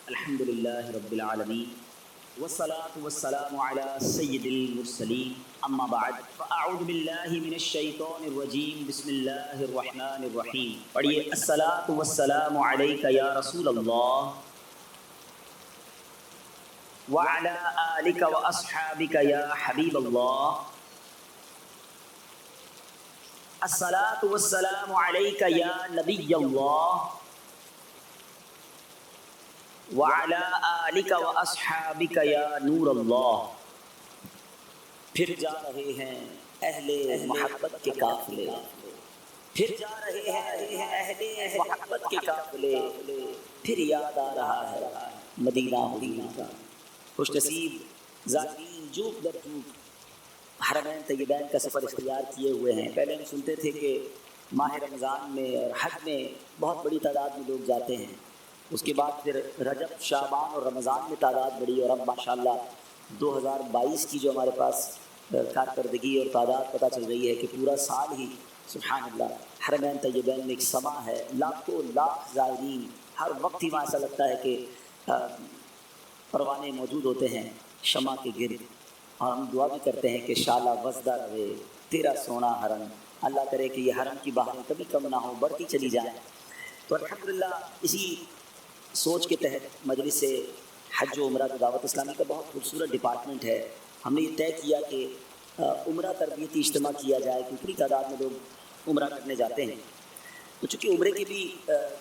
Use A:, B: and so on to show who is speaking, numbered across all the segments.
A: الحمد لله رب العالمين والصلاة والسلام على سيد المرسلين أما بعد فأعوذ بالله من الشيطان الرجيم بسم الله الرحمن الرحيم پڑھیے الصلاة والسلام عليك يا رسول الله وعلى آلك وأصحابك يا حبيب الله الصلاة والسلام عليك يا نبي الله وعلى آلك وأصحابك يا نور اللہ۔ پھر جا رہے ہیں اہل محبت کے قافلے، پھر جا رہے ہیں اہل محبت کے قافلے، پھر یاد آ رہا ہے مدینہ کا۔ خوش نصیب زائرین جوق در جوق حرمین طیبین کا سفر اختیار کیے ہوئے ہیں۔ پہلے ہم سنتے تھے کہ ماہ رمضان میں اور حج میں بہت بڑی تعداد میں لوگ جاتے ہیں، اس کے بعد پھر رجب، شعبان اور رمضان میں تعداد بڑھی، اور اب ماشاءاللہ 2022 کی جو ہمارے پاس کارکردگی اور تعداد پتہ چل رہی ہے کہ پورا سال ہی سبحان اللہ حرمین طیبین میں ایک سما ہے، لاکھوں لاکھ زائرین ہر وقت ہی وہاں ایسا لگتا ہے کہ پروانے موجود ہوتے ہیں شمع کے گرد، اور ہم دعا بھی کرتے ہیں کہ شالا وزدہ رہے تیرا سونا حرم، اللہ کرے کہ یہ حرم کی بہاریں کبھی کم نہ ہوں، بڑھتی چلی جائیں۔ تو الحمدللہ اسی سوچ کے تحت مجلس حج و عمرہ کی دعوت اسلامی کا بہت خوبصورت ڈپارٹمنٹ ہے۔ ہم نے یہ طے کیا کہ عمرہ تربیتی اجتماع کیا جائے، کیونکہ بڑی تعداد میں لوگ عمرہ کرنے جاتے ہیں، تو چونکہ عمرے کے بھی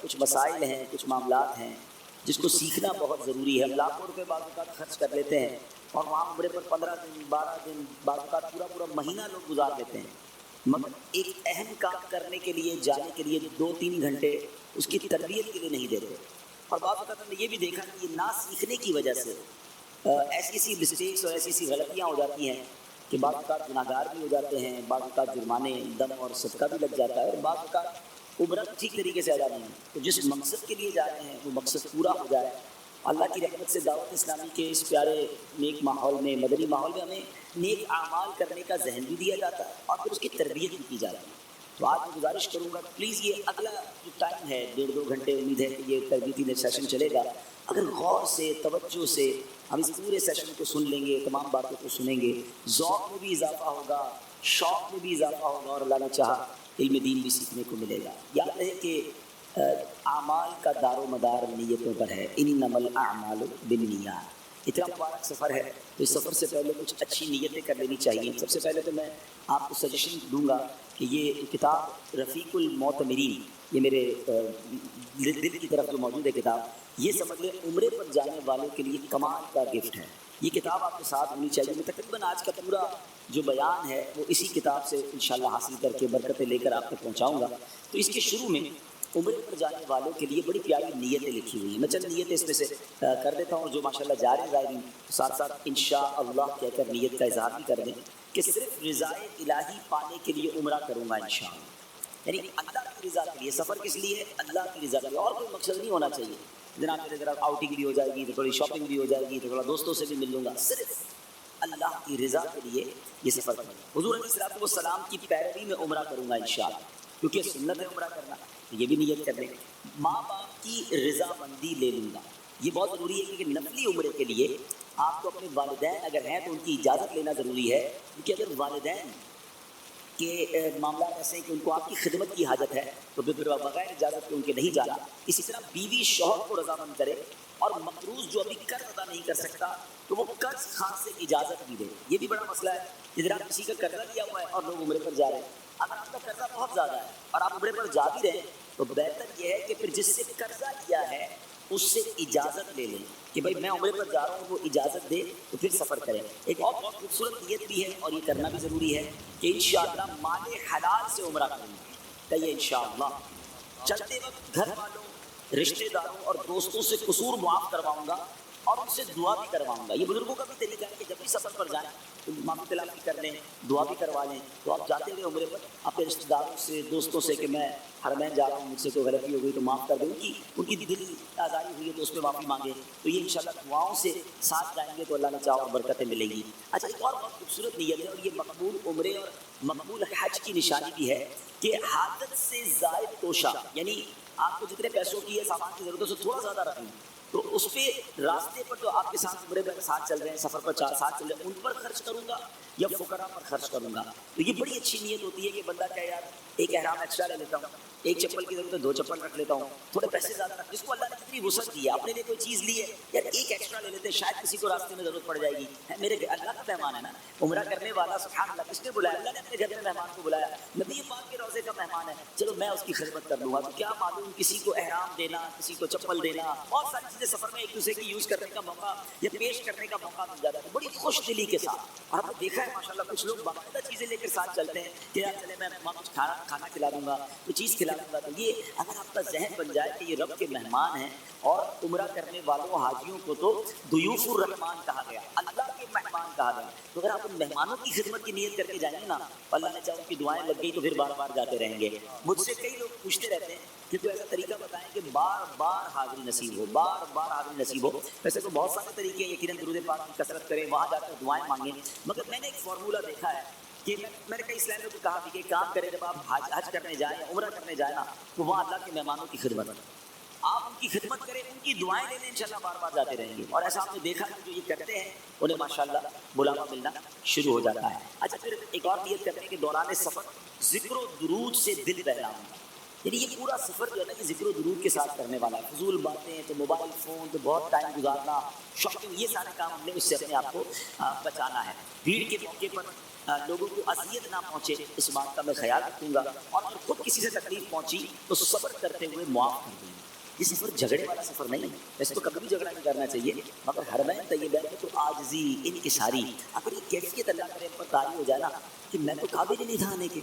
A: کچھ مسائل ہیں، کچھ معاملات ہیں جس کو سیکھنا بہت ضروری ہے۔ ہم لاکھوں روپے بعض اوقات خرچ کر لیتے ہیں اور وہاں عمرے پر 15 دن 12 دن بعض اوقات پورا مہینہ لوگ گزار دیتے ہیں، مگر ایک اہم کام کرنے کے لیے جانے کے لیے 2-3 گھنٹے اس کی تربیت کے لیے نہیں دیتے۔ اور بعض اوقات ہم نے یہ بھی دیکھا کہ یہ نہ سیکھنے کی وجہ سے ایسی مسٹیکس اور ایسی غلطیاں ہو جاتی ہیں کہ بعض اوقات گناہ گار بھی ہو جاتے ہیں، بعض اوقات جرمانے دم اور صدقہ بھی لگ جاتا ہے، اور بعض اوقات عمرہ ٹھیک طریقے سے ادا نہیں ہے۔ تو جس مقصد کے لیے جا رہے ہیں وہ مقصد پورا ہو جائے، اللہ کی رحمت سے دعوت اسلامی کے اس پیارے نیک ماحول میں، مدنی ماحول میں ہمیں نیک اعمال کرنے کا ذہن بھی دیا جاتا ہے اور پھر اس کی تربیت بھی کی جاتی ہے۔ تو آج میں گزارش کروں گا پلیز یہ اگلا جو ٹائم ہے 1.5-2 گھنٹے، امید ہے کہ یہ تربیتی سیشن چلے گا، اگر غور سے توجہ سے ہم اس پورے سیشن کو سن لیں گے، تمام باتوں کو سنیں گے، ذوق میں بھی اضافہ ہوگا، شوق میں بھی اضافہ ہوگا، اور اللہ نے چاہا علم دین بھی سیکھنے کو ملے گا۔ یاد رہے کہ اعمال کا دار و مدار نیتوں پر ہے، انما الاعمال بالنیات۔ اتنا مبارک سفر ہے تو اس سفر سے پہلے کچھ اچھی نیتیں کر لینی چاہیے۔ سب سے پہلے تو میں آپ کو سجیشن دوں گا کہ یہ کتاب رفیق المعتمرین، یہ میرے دل کی طرف جو موجود ہے کتاب، یہ سمجھ لیں عمرے پر جانے والوں کے لیے کمال کا گفٹ ہے۔ یہ کتاب آپ کے ساتھ ہونی چاہیے۔ میں تقریباً آج کا پورا جو بیان ہے وہ اسی کتاب سے انشاءاللہ حاصل کر کے برکتیں لے کر آپ تک پہنچاؤں گا۔ تو اس کے شروع میں عمرے پر جانے والوں کے لیے بڑی پیاری نیتیں لکھی ہوئی ہیں، میں چند نیتیں اس میں سے کر دیتا ہوں جو ماشاءاللہ جا رہے زائرین ساتھ ساتھ انشاءاللہ کہہ کر نیت کا اظہار بھی کر دیں کہ صرف رضائے الہی پانے کے لیے عمرہ کروں گا انشاءاللہ، یعنی اللہ کی رضا کے لیے۔ سفر کس لیے ہے؟ اللہ کی رضا کے لیے، اور کوئی مقصد نہیں ہونا چاہیے جناب میرے ذرا آؤٹنگ بھی ہو جائے گی تو تھوڑی شاپنگ بھی ہو جائے گی تو تھوڑا دوستوں سے بھی مل لوں گا، صرف اللہ کی رضا کے لیے یہ سفر کروں گا۔ حضور علیہ الصلوۃ والسلام کی پیروی میں عمرہ کروں گا انشاءاللہ، کیونکہ سنت ہے عمرہ کرنا، تو یہ بھی نیت کر لیں۔ ماں باپ کی رضا مندی لے لوں گا، یہ بہت ضروری ہے، کیونکہ نفلی عمرے کے لیے آپ کو اپنے والدین اگر ہیں تو ان کی اجازت لینا ضروری ہے، کیونکہ اگر والدین کے معاملات ایسے ہیں کہ ان کو آپ کی خدمت کی حاجت ہے تو پھر بغیر اجازت کے ان کے نہیں جانا۔ اسی طرح بیوی شوہر کو رضامند کرے، اور مقروض جو ابھی قرض ادا نہیں کر سکتا تو وہ قرض خان سے اجازت بھی دے۔ یہ بھی بڑا مسئلہ ہے، ادھر آپ کسی کا قرضہ لیا ہوا ہے اور لوگ عمرے پر جا رہے ہیں، اگر آپ کا قرضہ بہت زیادہ ہے اور آپ عمرے پر جا بھی رہے ہیں تو بہتر یہ ہے کہ پھر جس سے قرضہ لیا ہے اس سے اجازت لے لیں کہ بھائی میں عمرے پر جا رہا ہوں، وہ اجازت دے تو پھر سفر کریں۔ ایک اور بہت خوبصورت نیت بھی ہے اور یہ کرنا بھی ضروری ہے کہ انشاءاللہ مال حلال سے عمرہ کروں گا، کہیے انشاءاللہ۔ چلتے وقت گھر والوں، رشتہ داروں اور دوستوں سے قصور معاف کرواؤں گا اور ان سے دعا بھی کرواؤں گا۔ یہ بزرگوں کا بھی طریقہ ہے کہ جب بھی سفر پر جائیں تو معافی تلافی کر لیں، دعا بھی کروا لیں۔ تو آپ جاتے ہوئے عمرے پر اپنے رشتہ داروں سے، دوستوں سے کہ میں حرمین جا رہا ہوں، مجھ سے کوئی غلطی ہو گئی تو معاف کر دیں، ان کی دل آزاری ہوئی ہے تو اس پہ معافی مانگیں، تو یہ انشاءاللہ دعاؤں سے ساتھ جائیں گے تو اللہ نے چاہا اور برکتیں ملیں گی۔ اچھا، ایک اور بہت خوبصورت نیت ہے اور یہ مقبول عمرے اور مقبول حج کی نشانی بھی ہے کہ حاجت سے زائد توشہ، یعنی آپ کو جتنے پیسوں کی ہے سامان کی ضرورت ہے اس سے تھوڑا زیادہ رکھیں تو اس پہ راستے پر جو آپ کے ساتھ عمرے میں ساتھ چل رہے ہیں، سفر پر ساتھ چل رہے ہیں، ان پر خرچ کروں گا یا فقراء پر خرچ کروں گا؟ تو یہ بڑی اچھی نیت ہوتی ہے کہ بندہ کہے یار ایک احرام ایکسٹرا لے لیتا ہوں، ایک چپل کی ضرورت ہے 2 چپل رکھ لیتا ہوں، تھوڑے پیسے زیادہ رکھ، جس کو اللہ نے جتنی وسعت دی ہے، اپنے لیے کوئی چیز لی ہے یار ایک ایکسٹرا لے لیتے ہیں، شاید کسی کو راستے میں ضرورت پڑ جائے گی. میرے اللہ کا مہمان ہے نا، عمرہ کرنے والا سبحان اللہ کس نے بلایا؟ اللہ نے اپنے گھر میں مہمان کو بلایا، نبی پاک کے روضے کا مہمان ہے، چلو میں اس کی خدمت کر لوں گا. تو کیا معلوم کسی کو احرام دینا، کسی کو چپل دینا، بہت ساری چیزیں سفر میں ایک دوسرے کی یوز کرنے کا موقع یا پیش کرنے کا موقع مل جاتا ہے بڑی خوش دلی کے ساتھ. اور ہم نے دیکھا ہے ماشاء اللہ کچھ لوگ باقاعدہ چیزیں لے کر ساتھ چلتے ہیں کہ یار چلے میں کچھ کھانا کھلا دوں گا، کوئی چیز کھلا دوں گا. تو یہ اگر آپ کا ذہن بن جائے کہ یہ رب کے مہمان ہیں، اور عمرہ کرنے والوں حاجیوں کو تو ضیوف الرحمان کہا گیا، اللہ کے مہمان کہا گیا. تو اگر آپ ان مہمانوں کی خدمت کی نیت کر کے جائیں گے نا، اللہ نے چاہا ان کی دعائیں لگ گئی تو پھر بار بار جاتے رہیں گے. مجھ سے کئی لوگ پوچھتے رہتے ہیں کہ کوئی ایسا طریقہ بتائیں کہ بار بار حاضری نصیب ہو، بار بار حاضری نصیب ہو. ویسے تو بہت سارے طریقے ہیں، یقیناً درود پاک کی کثرت کریں، وہاں جا کر دعائیں مانگیں، مگر میں نے ایک فارمولہ دیکھا ہے کہ میں نے کئی اسلاموں کو کہا کہ کام کریں جب آپ حج کرنے جائیں یا عمرہ کرنے جائیں نا، تو وہاں اللہ کے مہمانوں کی خدمت آپ ان کی خدمت کریں، ان کی دعائیں لے لیں، انشاءاللہ بار بار جاتے رہیں گے. اور ایسا آپ نے دیکھا کہ جو یہ کرتے ہیں انہیں ماشاءاللہ بلاوا ملنا شروع ہو جاتا ہے. اچھا پھر ایک اور نیت کرتے ہیں کہ دوران سفر ذکر و درود سے دل بہلاؤں گا. یعنی یہ پورا سفر جو ہے نا یہ ذکر و درود کے ساتھ کرنے والا ہے. فضول باتیں تو موبائل فون تو بہت ٹائم گزارنا، شاپنگ، یہ سارے کام ہم نے اس سے اپنے آپ کو بچانا ہے. بھیڑ کے موقع پر لوگوں کو اذیت نہ پہنچے اس بات کا میں خیال رکھوں گا، اور اگر خود کسی سے تکلیف پہنچی تو صبر کرتے ہوئے معاف کر دوں گا. یہ سفر جھگڑے والا سفر نہیں ہے، ویسے تو کبھی بھی جھگڑا نہیں کرنا چاہیے، مگر حرمین طیبین میں تو عاجزی انکساری، اگر یہ کیفیت اللہ کرے پر طاری ہو جائے نا کہ میں تو قابل نہیں تھا آنے کے،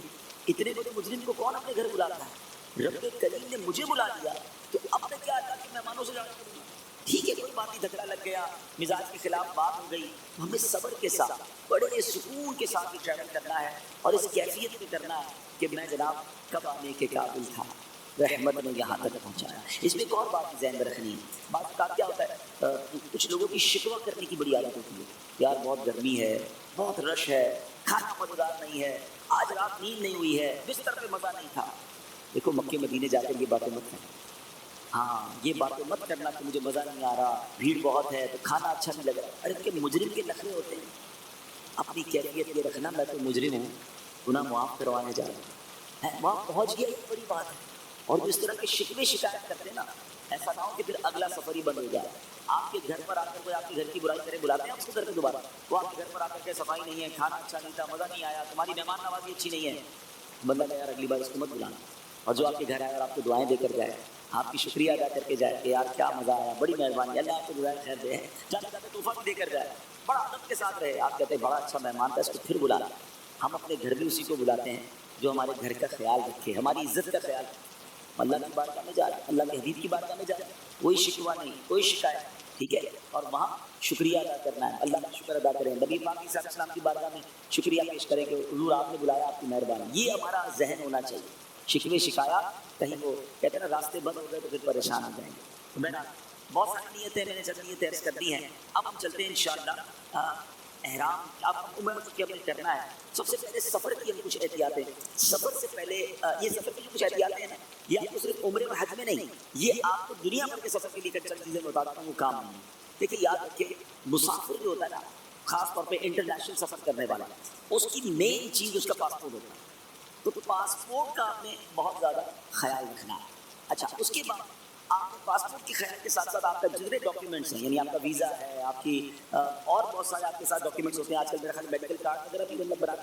A: اتنے بڑے مجرم کو کون اپنے گھر بلاتا ہے، رب کریم نے مجھے بلا لیا تو اب میں کیا اللہ کے مہمانوں سے جھگڑا کروں گا؟ ٹھیک ہے کوئی بات نہیں، دھکا لگ گیا، مزاج کے خلاف بات ہو گئی، ہمیں صبر کے ساتھ بڑے سکون کے ساتھ ٹریول کرنا ہے، اور اس کیفیت میں کرنا ہے کہ میں جناب کب آنے کے قابل تھا، رحمت نے یہاں تک پہنچایا. اس میں ایک اور بات ذہن میں رکھنی ہے. بات کا کیا ہوتا ہے کچھ لوگوں کی شکوہ کرنے کی بڑی عادت ہوتی ہے، یار بہت گرمی ہے، بہت رش ہے، کھانا مزیدار نہیں ہے، آج رات نیند نہیں ہوئی ہے، بستر پہ مزہ نہیں تھا. دیکھو مکے مدینے جا کر یہ باتیں مت کریں، ہاں یہ باتیں مت کرنا کہ مجھے مزہ نہیں آ رہا، بھیڑ بہت ہے تو کھانا اچھا نہیں لگ رہا. ارے کہ مجرم کے نخرے ہوتے ہیں. اپنی کیفیت یہ رکھنا میں تو مجرم ہوں، گناہ معاف کروانے جا رہا ہوں، وہاں پہنچ گیا یہ بڑی بات ہے. اور جو اس طرح کے شکوے شکایت کرتے ہیں نا، ایسا نہ ہو کہ پھر اگلا سفر ہی بند ہو جائے. آپ کے گھر پر آ کر کوئی آپ کے گھر کی برائی کرے، بلاتے ہیں آپ اس کو گھر پہ دوبارہ، وہ آپ کے گھر پر آ کر کے صفائی نہیں ہے، کھانا اچھا نہیں تھا، مزہ نہیں آیا، تمہاری مہمان نوازی اچھی نہیں ہے، بندہ کہ یار اگلی بار اس کو مت بلانا. اور جو آپ کے گھر آئے اور آپ کو دعائیں دے کر جائے، آپ کی شکریہ ادا کر کے جائے کہ یار کیا مزہ آیا، بڑی مہربانی، اللہ آپ کو دعائیں خیر دے، جاتے جاتے تحفہ بھی دے کر جائے، بڑا ادب کے ساتھ رہے، آپ کہتے ہیں بڑا اچھا مہمان تھا، اس کو پھر بلانا. ہم اپنے گھر بھی اسی کو بلاتے ہیں جو ہمارے گھر کا خیال رکھے، ہماری عزت کا خیال رکھے. اللہ کی بارگاہ میں جا رہا ہے، اللہ کے حبیب کی بارگاہ میں جا رہا ہے، کوئی شکوہ نہیں، کوئی شکایت، ٹھیک ہے. اور وہاں شکریہ ادا کرنا ہے، اللہ کا شکر ادا کریں، نبی پاک صلی اللہ علیہ وسلم کی بارگاہ میں شکریہ پیش کریں کہ حضور آپ نے بلایا، آپ کی مہربانی. یہ ہمارا ذہن ہونا چاہیے. شکوے شکایات کہیں وہ کہتے ہیں نا راستے بند ہو گئے تو پھر پریشان ہو جائیں گے. تو میں بہت ساری نیتیں میں نے جب نیتیں عرض کر دی ہیں، اب ہم چلتے ہیں انشاءاللہ احرام. اب عمر کی ہمیں کرنا ہے. سب سے پہلے سفر کی ہم کچھ احتیاطیں، سفر سے پہلے یہ سفر کی کچھ احتیاطیں ہیں نا، یہ آپ کو صرف عمرے اور حج میں نہیں، یہ آپ کو دنیا بھر کے سفر کے لیے چند چیزیں بتاتا ہوں وہ کام نہیں. دیکھیے یاد رکھیے مسافر جو ہوتا ہے نا، خاص طور پہ انٹرنیشنل سفر کرنے والا، اس کی مین چیز اس کا پاسپورٹ ہوتا ہے. تو پاسپورٹ کا آپ نے بہت زیادہ خیال رکھنا ہے. اچھا اس کے بعد آپ کو پاسپورٹ کے خیال کے ساتھ ساتھ آپ کا جتنے ڈاکیومنٹس ہیں، یعنی آپ کا ویزا ہے، آپ کی اور بہت سارے آپ کے ساتھ ڈاکیومنٹس ہوتے ہیں. آج کل میرا خیال میڈیکل کارڈ وغیرہ بھی مطلب بنا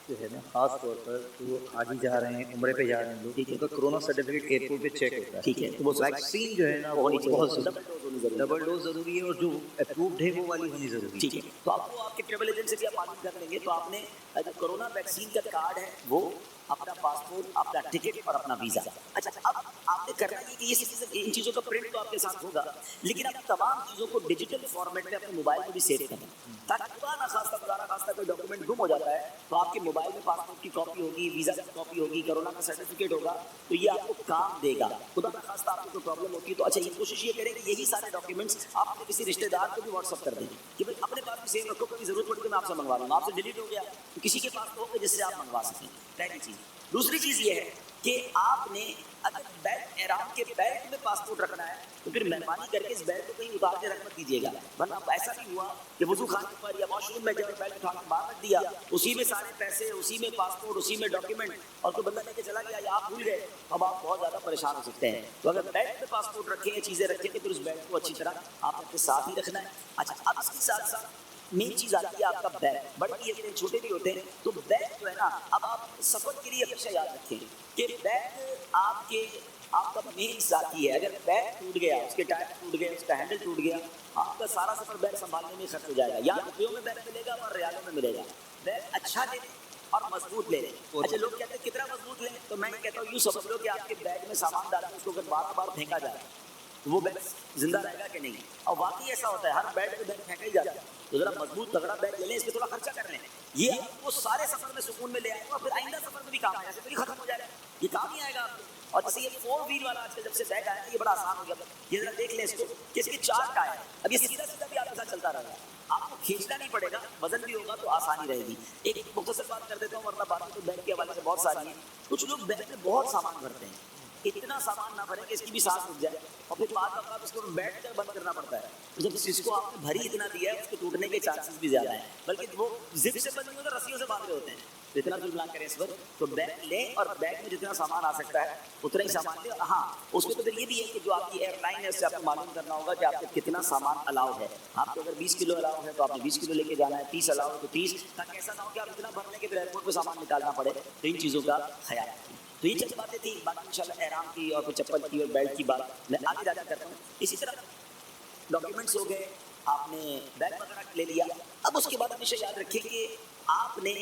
B: جو ہے نا خاص طور پر جو حاجی جا رہے ہیں، عمرے پہ جا رہے ہیں لوگ، ان کا کورونا سرٹیفکیٹ ایئرپورٹ پہ چیک ہوتا ہے.
A: ٹھیک ہے، تو وہ
B: ویکسین جو ہے نا وہ بہت ضروری، ڈبل ڈوز ضروری ہے، اور جو اپرووڈ ہے وہ والی ہونی ضروری ہے.
A: ٹھیک ہے. تو آپ کو آپ کے ٹریول ایجنٹ سے بھی آپ معلوم کر لیں گے. تو آپ نے جو کورونا ویکسین کا کارڈ ہے وہ، اپنا پاسپورٹ، اپنا ٹکٹ اور اپنا ویزا. اچھا اب آپ نے کرنا یہ کہ یہ ان چیزوں کا پرنٹ تو آپ کے ساتھ ہوگا، لیکن آپ تمام چیزوں کو ڈیجیٹل فارمیٹ میں اپنے موبائل میں بھی سیو کریں، تاکہ خدا نخواستہ کوئی ڈاکومنٹ گم ہو جاتا ہے تو آپ کے موبائل میں پاسپورٹ کی کاپی ہوگی، ویزا کی کاپی ہوگی، کورونا کا سرٹیفکیٹ ہوگا، تو یہ آپ کو کام دے گا. خدا نخواستہ آپ کو کوئی پرابلم ہوتی ہے تو اچھا یہ کوشش یہ کریں کہ یہی سارے ڈاکیومنٹس آپ اپنے کسی رشتے دار کو بھی واٹس اپ کر دیں کہ بھائی اپنے پاس بھی سیو رکھو، کبھی ضرورت پڑی تو میں آپ سے منگوا لوں گا. آپ سے ڈیلیٹ ہو گیا تو کسی کے پاس تو ہوگا جس سے آپ منگوا سکیں. پہلی چیز. دوسری چیز یہ ہے کہ آپ نے اگر بیلٹ احرام کے بیلٹ میں پاسپورٹ رکھنا ہے تو پھر مہربانی کر کے اس بیلٹ کو کہیں اتار کے رکھ مت دیجیے گا، ورنہ ایسا نہیں ہوا کہ وضو خانے پر یا واش روم میں جب بیلٹ اٹھا کے باہر رکھ دیا، اسی میں سارے پیسے، اسی میں پاسپورٹ، اسی میں ڈاکیومنٹ، اور کوئی بندہ لے کے چلا گیا یا آپ بھول گئے، اب آپ بہت زیادہ پریشان ہو سکتے ہیں۔ تو اگر بیلٹ میں پاسپورٹ رکھیں یا چیزیں رکھیں تو پھر اس بیلٹ کو اچھی طرح آپ اپنے ساتھ ہی رکھنا ہے۔ اچھا، اب اس کے ساتھ ساتھ مین چیز آتی ہے آپ کا بیگ، بڑے بھی ہوتے ہیں چھوٹے بھی ہوتے ہیں، تو بیگ جو ہے نا، اب آپ سفر کے لیے ہمیشہ یاد رکھیں کہ بیگ آپ کا مین ساتھی ہے۔ اگر بیگ ٹوٹ گیا، اس کے ٹائر ٹوٹ گئے، اس کا ہینڈل ٹوٹ گیا، آپ کا سارا سفر بیگ سنبھالنے میں خرچ ہو جائے گا، یا روپیوں میں بیگ ملے گا اور ریالوں میں ملے گا۔ بیگ اچھا لے لیں اور مضبوط لے لیں۔ اچھا، لوگ کہتے ہیں کتنا مضبوط لیں، تو میں کہتا ہوں یوں سمجھ لو کہ آپ کے بیگ میں سامان ڈالیں، اس کو اگر بار بار پھینکا جائے وہ بیگ زندہ رہے گا کہ نہیں؟ اور واقعی ایسا ہوتا ہے، ہر بیگ میں بیگ پھینکا ہی جاتا ہے۔ تو ذرا مضبوط تگڑا بیگ لے لیں، اس پہ تھوڑا خرچہ کر لیں، یہ آپ کو سارے سفر میں سکون میں لے آئے گا، اور پھر آئندہ سفر میں بھی کام آئے گا، ایسے تو نہیں ختم ہو جائے گا، یہ کام ہی آئے گا آپ کو۔ اور جیسے یہ 4 وہیل والا آج کل جب سے بیگ آیا ہے، یہ بڑا آسان ہو گیا، یہ ذرا دیکھ لیں اس کو کہ اس کے 4 ٹائر، اب یہ سیدھا سیدھا بھی آپ کے ساتھ چلتا رہے گا، آپ کو کھینچنا نہیں پڑے گا، وزن بھی ہوگا تو آسانی رہے گی۔ ایک مختصر بات کر دیتا ہوں، ورنہ باتیں تو بیگ کے حوالے سے بہت ساری ہیں۔ کچھ لوگ بیگ میں بہت سامان بھرتے ہیں، اتنا سامان نہ بھریں کہ اس کی بھی سانس رک جائے، اور پھر بعد میں اس کو بیٹھ کر بند کرنا پڑتا ہے۔ جب جس کو آپ نے بھری اتنا دیا ہے، اس کے ٹوٹنے کے چانسز بھی زیادہ ہیں، بلکہ وہ زپ سے بند نہیں ہوتا، رسیوں سے باندھے ہوتے ہیں۔ تو اتنا ظلم نہ کریں اس وقت، تو بیگ لیں اور بیگ میں جتنا سامان آ سکتا ہے اتنا ہی سامان لیں۔ ہاں، اس کو تو پھر یہ بھی ہے کہ جو آپ کی ایئر لائن ہے اس سے آپ کو معلوم کرنا ہوگا کہ آپ کو کتنا سامان الاؤ ہے۔ آپ کو اگر 20 کلو الاؤ ہے تو آپ نے 20 کلو لے کے جانا ہے، 30 الاؤ ہے تو 30، تاکہ ایسا نہ ہو کہ آپ اتنا بھر لیں کہ پھر ایئرپورٹ پہ سامان نکالنا پڑے۔ تو ان چیزوں کا خیال رکھیں۔ تو یہ چند باتیں تھیں، باقی انشاءاللہ احرام کی اور پھر چپل کی اور بیلٹ کی بات میں آگے جا کر کرتا ہوں۔ اسی طرح ڈاکیومنٹس ہو گئے، آپ نے بیگ وغیرہ لے لیا۔ اب اس کے بعد ہمیشہ یاد رکھیں کہ آپ نے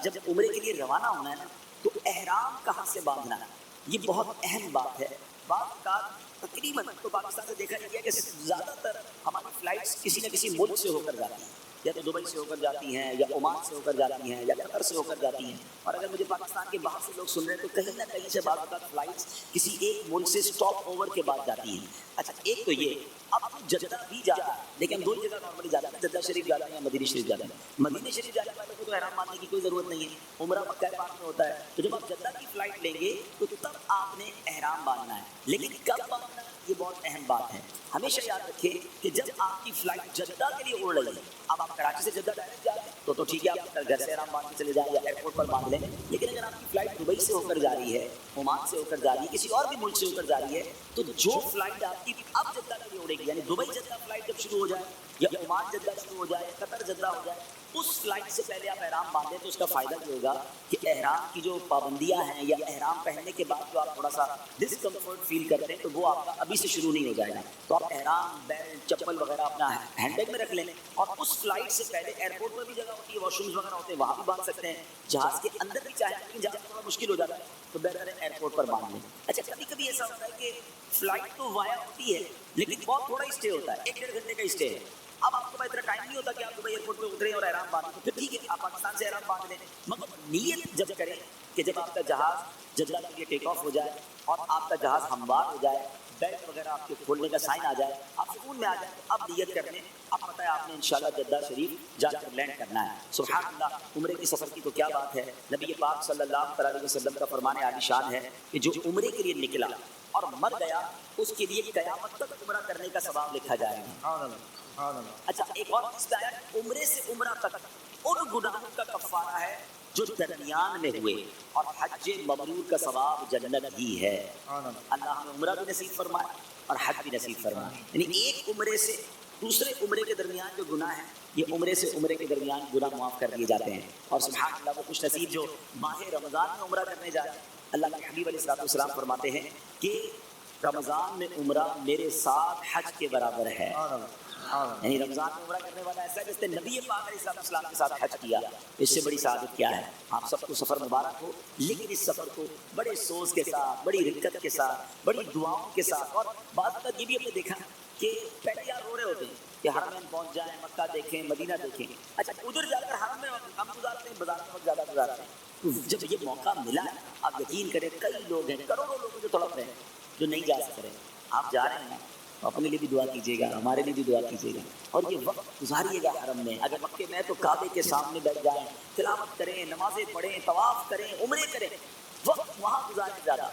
A: جب عمرے کے لیے روانہ ہونا ہے نا، تو احرام کہاں سے باندھنا ہے، یہ بہت اہم بات ہے۔ بعض اوقات تقریباً تو پاکستان سے دیکھا گیا کہ زیادہ تر ہماری فلائٹس کسی نہ کسی ملک سے ہو کر جاتی ہیں، یا تو دبئی سے ہو کر جاتی ہیں، یا عمان سے ہو کر جاتی ہیں، یا قطر سے ہو کر جاتی ہیں۔ اور اگر مجھے پاکستان کے باہر سے لوگ سن رہے ہیں تو کہیں نہ کہیں سے بعض اوقات فلائٹس کسی ایک ملک سے اسٹاپ اوور کے بعد جاتی ہیں۔ اچھا، ایک تو یہ، اب جدہ بھی جاتا ہے، لیکن 2 جگہ نارملی جاتا ہے، جدہ شریف جاتا ہے یا مدینہ شریف جاتا ہے۔ مدینہ شریف جانے والے کو تو احرام باندھنے کی کوئی ضرورت نہیں ہے، عمرہ مکہ پاک میں ہوتا ہے، تو جب آپ جدہ کی فلائٹ لیں گے تو تب آپ نے احرام باندھنا ہے۔ لیکن کب باندھنا ہے، یہ بہت اہم بات ہے۔ ہمیشہ یاد رکھیں کہ جب آپ کی فلائٹ جدہ کے لیے اڑ رہی ہے، اب آپ کراچی سے جدہ ڈائریکٹ جا رہے ہیں تو ٹھیک ہے، آپ گھر سے احرام باندھ کے چلے جائیں یا ایئرپورٹ پر باندھ لیں۔ لیکن اگر آپ کی فلائٹ دبئی سے ہو کر جا رہی ہے، عمان سے ہو کر جا رہی ہے، کسی اور بھی ملک سے ہو کر جا رہی ہے، تو جو فلائٹ آپ کی اب جدہ کے لیے اڑے گی، یعنی دبئی جدہ فلائٹ جب شروع ہو جائے یا عمان جدہ شروع ہو جائے، قطر جدہ ہو جائے، اس فلائٹ سے پہلے آپ احرام باندھیں تو اس کا فائدہ یہ ہوگا کہ احرام کی جو پابندیاں ہیں یا احرام پہننے کے بعد جو آپ تھوڑا سا ڈسکمفرٹ فیل کرتے ہیں، تو وہ آپ کا ابھی سے شروع نہیں ہو جائے گا۔ تو آپ احرام، بیلٹ، چپل وغیرہ اپنا ہینڈ بیگ میں رکھ لیں، اور اس فلائٹ سے پہلے ایئرپورٹ پر بھی جگہ ہوتی ہے، واش رومز وغیرہ ہوتے ہیں، وہاں بھی باندھ سکتے ہیں، جہاز کے اندر بھی چاہیں، لیکن جہاز تھوڑا مشکل ہو جاتا ہے تو بہتر ہے ایئرپورٹ پر باندھ لیں۔ اچھا، کبھی کبھی ایسا ہوتا ہے کہ فلائٹ تو وایا ہوتی ہے لیکن بہت تھوڑا ہی اسٹے ہوتا ہے، 1-1.5 گھنٹے کا اسٹے ہے۔ اب آپ کے پاس اتنا ٹائم نہیں ہوتا کہ آپ دبئی ایئرپورٹ پہ اتریں اور احرام باندھیں، تو پھر ٹھیک ہے، آپ پاکستان سے احرام باندھ لیں، مگر نیت جب کریں کہ جب آپ کا جہاز جدہ کے لیے ٹیک آف ہو جائے اور آپ کا جہاز ہموار ہو جائے، بیلٹ وغیرہ آپ کے کھولنے کا سائن آ جائے، آپ سکون میں آ جائیں، تو اب نیت کر لیں۔ اب پتہ ہے آپ نے انشاءاللہ جدہ شریف جا کر لینڈ کرنا ہے۔ سبحان اللہ، عمرے کے سفر کی تو کیا بات ہے۔ نبی پاک صلی اللہ علیہ وسلم کا فرمان عالی شان ہے کہ جو عمرے کے لیے نکلا اور مر گیا، اس کے لیے قیامت تک عمرہ کرنے کا ثواب لکھا جائے گا۔ اچھا، ایک اور چیز ہے، عمرے سے عمرہ تک ان گناہوں کا کفارہ ہے جو درمیان میں ہوئے، اور حج مبرور کا ثواب جنت ہی ہے۔ اللہ ہمیں عمرہ بھی نصیب فرمائے اور حج بھی نصیب فرمائے، یعنی ایک عمرے سے دوسرے عمرے کے درمیان جو گناہ ہیں، یہ عمرے سے عمرے کے درمیان گناہ معاف کر دیے جاتے ہیں۔ اور سبحان اللہ، وہ خوش نصیب جو ماہ رمضان میں عمرہ کرنے جائے، اللہ کے حبیب علیہ السلام فرماتے ہیں کہ رمضان میں عمرہ میرے ساتھ حج کے برابر ہے۔ یعنی رمضان میں عمرہ کرنے والا ایسا ہے جس نے نبی پاک علیہ السلام کے ساتھ حج کیا، اس سے بڑی سعادت کیا ہے۔ آپ سب کو سفر مبارک ہو، لیکن اس سفر کو بڑے سوز کے ساتھ، بڑی رکت کے ساتھ، بڑی دعاؤں کے ساتھ، اور بعض اوقات یہ بھی ہم نے دیکھا کہ پہلے آپ رو رہے ہوتے ہیں کہ حرمین پہنچ جائیں، مکہ دیکھیں، مدینہ دیکھیں۔ اچھا، ادھر جا کر حرم میں ہم گزارتے ہیں، بازار میں وقت زیادہ گزارتے ہیں۔ جب یہ موقع ملا ہے، آپ یقین کریں کئی لوگ ہیں، کروڑوں لوگ جو تڑپ رہے ہیں، جو نہیں جا سک رہے ہیں۔ آپ جا رہے ہیں، اپنے لیے بھی دعا کیجیے گا، ہمارے لیے بھی دعا کیجیے گا، اور یہ وقت گزاریے گا حرم میں۔ اگر مکے میں تو کعبے کے سامنے بیٹھ جائیں، تلاوت کریں، نمازیں پڑھیں، طواف کریں، عمرے کریں۔ وقت وہاں گزارے زیادہ.